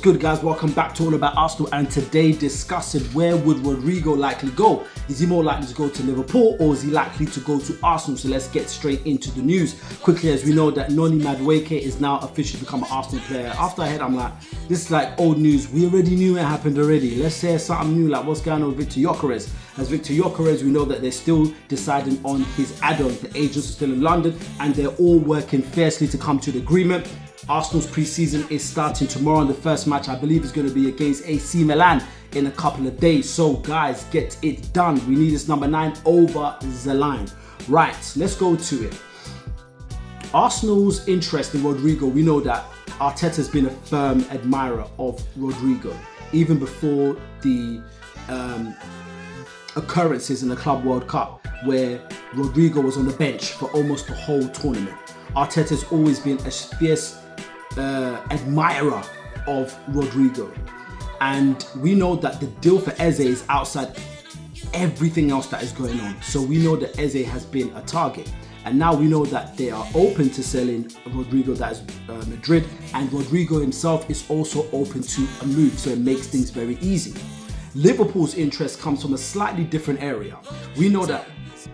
good, guys? Welcome back to All About Arsenal, and today discussing where would Rodrygo likely go. Is he more likely to go to Liverpool or is he likely to go to Arsenal? So let's get straight into the news quickly, as we know that Noni Madueke is now officially become an Arsenal player. After I heard, I'm like, this is like old news. We already knew it happened already. Let's say something new, like what's going on with Victor Gyökeres. As Victor Gyökeres, we know that they're still deciding on his add-on. The agents are still in London and they're all working fiercely to come to an agreement. Arsenal's pre-season is starting tomorrow, and the first match I believe is going to be against AC Milan in a couple of days. So guys, get it done. We need this number 9 over the line. Right, let's go to it. Arsenal's interest in Rodrygo, we know that Arteta's been a firm admirer of Rodrygo even before the occurrences in the Club World Cup, where Rodrygo was on the bench for almost the whole tournament. Arteta's always been a fierce admirer of Rodrygo, and we know that the deal for Eze is outside everything else that is going on. So we know that Eze has been a target, and now we know that they are open to selling Rodrygo, that is Madrid, and Rodrygo himself is also open to a move, so it makes things very easy. Liverpool's interest comes from a slightly different area. We know that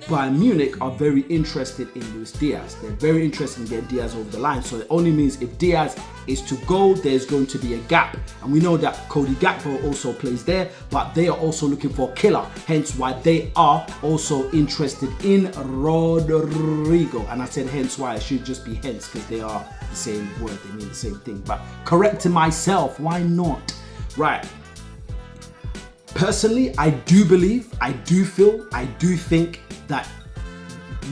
Bayern Munich are very interested in Luis Diaz. They're very interested in getting Diaz over the line. So it only means if Diaz is to go, there's going to be a gap. And we know that Cody Gakpo also plays there, but they are also looking for a killer. Hence why they are also interested in Rodrygo. And I said hence why, it should just be hence, because they are the same word, they mean the same thing. But correcting myself, why not? Right. Personally, I do believe, I do think that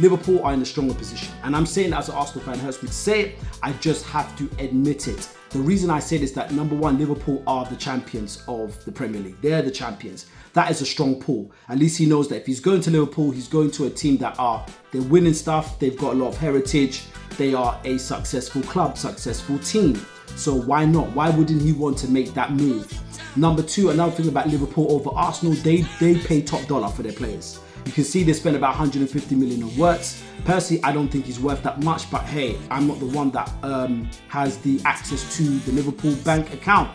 Liverpool are in a stronger position. And I'm saying that as an Arsenal fan, it hurts me to say it, I just have to admit it. The reason I say this is that, number one, Liverpool are the champions of the Premier League. They're the champions. That is a strong pull. At least he knows that if he's going to Liverpool, he's going to a team that they're winning stuff, they've got a lot of heritage, they are a successful club, successful team. So why not? Why wouldn't he want to make that move? Number two, another thing about Liverpool over Arsenal, they pay top dollar for their players. You can see they spend about 150 million on Wirtz. Personally, I don't think he's worth that much, but hey, I'm not the one that has the access to the Liverpool bank account.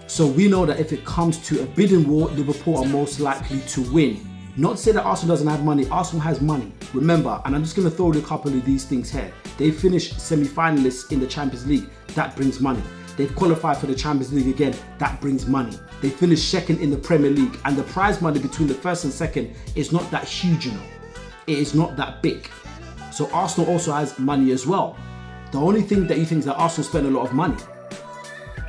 So we know that if it comes to a bidding war, Liverpool are most likely to win. Not to say that Arsenal doesn't have money. Arsenal has money. Remember, and I'm just going to throw in a couple of these things here. They finished semi-finalists in the Champions League. That brings money. They've qualified for the Champions League again. That brings money. They finished second in the Premier League, and the prize money between the first and second is not that huge, you know. It is not that big. So Arsenal also has money as well. The only thing that you think is that Arsenal spend a lot of money.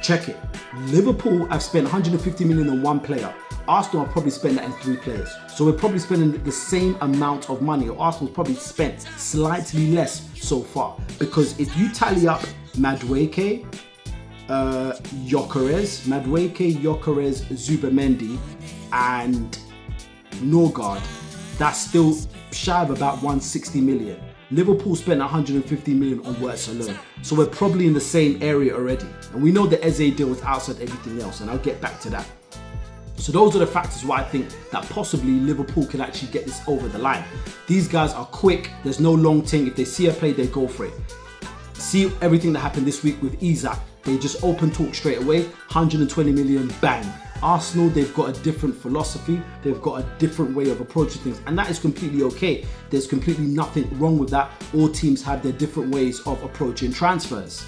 Check it. Liverpool have spent 150 million on one player. Arsenal have probably spent that in 3 players. So we're probably spending the same amount of money, or Arsenal's probably spent slightly less so far. Because if you tally up Madueke, Gyökeres, Zubimendi, and Norgard, that's still shy of about 160 million. Liverpool spent 150 million on Wirtz alone. So we're probably in the same area already. And we know the Eze deal is outside everything else, and I'll get back to that. So those are the factors why I think that possibly Liverpool can actually get this over the line. These guys are quick. There's no long thing. If they see a play, they go for it. See everything that happened this week with Isak. They just open talk straight away. 120 million, bang. Arsenal, they've got a different philosophy. They've got a different way of approaching things. And that is completely okay. There's completely nothing wrong with that. All teams have their different ways of approaching transfers.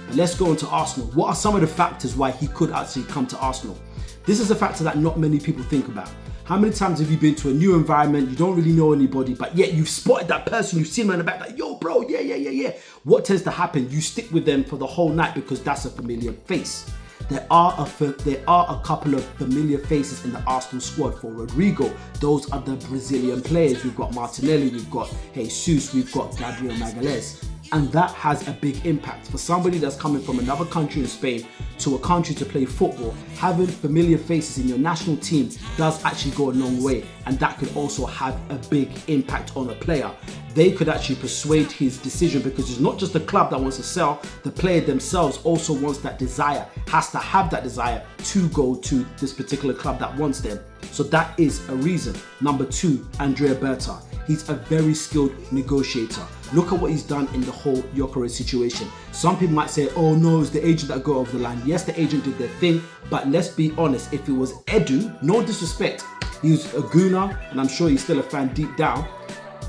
But let's go into Arsenal. What are some of the factors why he could actually come to Arsenal? This is a factor that not many people think about. How many times have you been to a new environment, you don't really know anybody, but yet you've spotted that person, you've seen them in the back, like, yo bro, yeah. What tends to happen? You stick with them for the whole night because that's a familiar face. There are a couple of familiar faces in the Arsenal squad for Rodrygo. Those are the Brazilian players. We've got Martinelli, we've got Jesus, we've got Gabriel Magalhaes. And that has a big impact. For somebody that's coming from another country in Spain to a country to play football, having familiar faces in your national team does actually go a long way. And that could also have a big impact on a player. They could actually persuade his decision, because it's not just the club that wants to sell, the player themselves also wants that desire, has to have that desire to go to this particular club that wants them. So that is a reason. Number two, Andrea Berta. He's a very skilled negotiator. Look at what he's done in the whole Gyökeres situation. Some people might say, oh no, it's the agent that got over the line. Yes, the agent did their thing, but let's be honest, if it was Edu, no disrespect, he was a gooner, and I'm sure he's still a fan deep down.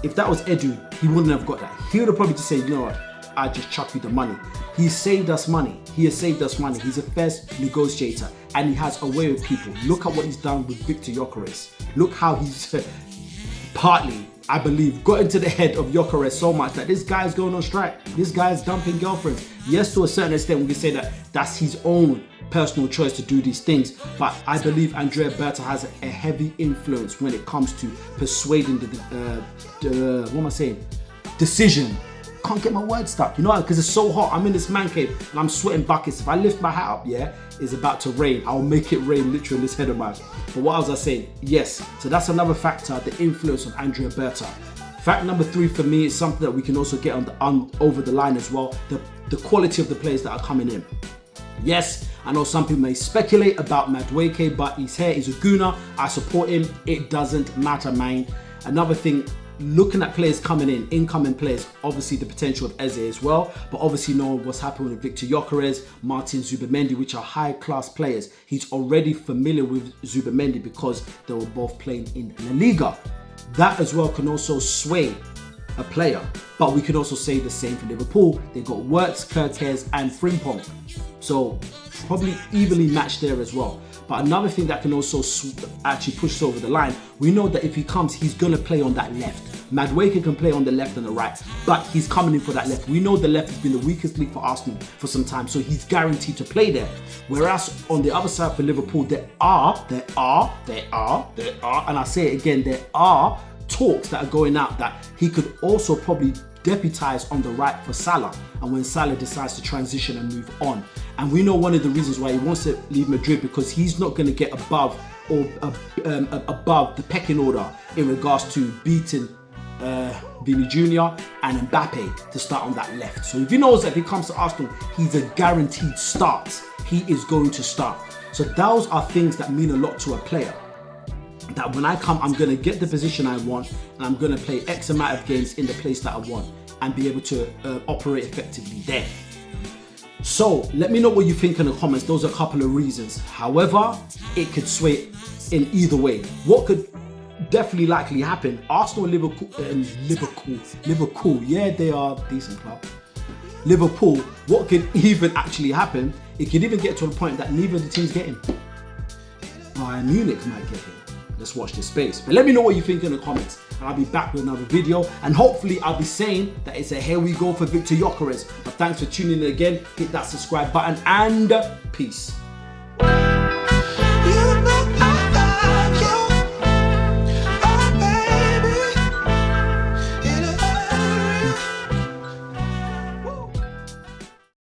If that was Edu, he wouldn't have got that. He would have probably just said, you know what, I just chuck you the money. He saved us money. He has saved us money. He's a fair negotiator, and he has a way with people. Look at what he's done with Victor Gyökeres. Look how he's partly, I believe, got into the head of Gyökeres so much that this guy's going on strike. This guy's dumping girlfriends. Yes, to a certain extent, we can say that that's his own personal choice to do these things, but I believe Andrea Berta has a heavy influence when it comes to persuading decision. Can't get my words stuck, you know, because it's so hot. I'm in this man cave and I'm sweating buckets. If I lift my hat up, yeah, it's about to rain. I'll make it rain literally in this head of mine. But what was I saying? Yes, so that's another factor, the influence of Andrea Berta. Fact number 3 for me is something that we can also get over the line as well, the quality of the players that are coming in. Yes, I know some people may speculate about Madueke, but he's here, he's a gooner. I support him. It doesn't matter, man. Another thing, looking at players coming in, incoming players, obviously the potential of Eze as well, but obviously knowing what's happening with Victor Gyökeres, Martin Zubimendi, which are high-class players. He's already familiar with Zubimendi because they were both playing in La Liga. That as well can also sway a player, but we can also say the same for Liverpool. They've got Wirtz, Gyökeres and Frimpong, so probably evenly matched there as well. But another thing that can also actually push us over the line, we know that if he comes, he's going to play on that left. Madueke can play on the left and the right, but he's coming in for that left. We know the left has been the weakest link for Arsenal for some time, so he's guaranteed to play there. Whereas on the other side for Liverpool, there are, and I say it again, there are talks that are going out that he could also probably deputise on the right for Salah, and when Salah decides to transition and move on. And we know one of the reasons why he wants to leave Madrid, because he's not going to get above the pecking order in regards to beating Vini Jr. and Mbappe to start on that left. So if he knows that if he comes to Arsenal, he's a guaranteed start. He is going to start. So those are things that mean a lot to a player. That when I come, I'm going to get the position I want, and I'm going to play X amount of games in the place that I want and be able to operate effectively there. So let me know what you think in the comments. Those are a couple of reasons. However, it could sway in either way. What could definitely likely happen? Arsenal and Liverpool, yeah, they are a decent club. Liverpool, what could even actually happen? It could even get to a point that neither of the teams get him. Bayern Munich might get him. Let's watch this space. But let me know what you think in the comments, and I'll be back with another video, and hopefully I'll be saying that it's a here we go for Victor Gyökeres. But thanks for tuning in again. Hit that subscribe button and peace.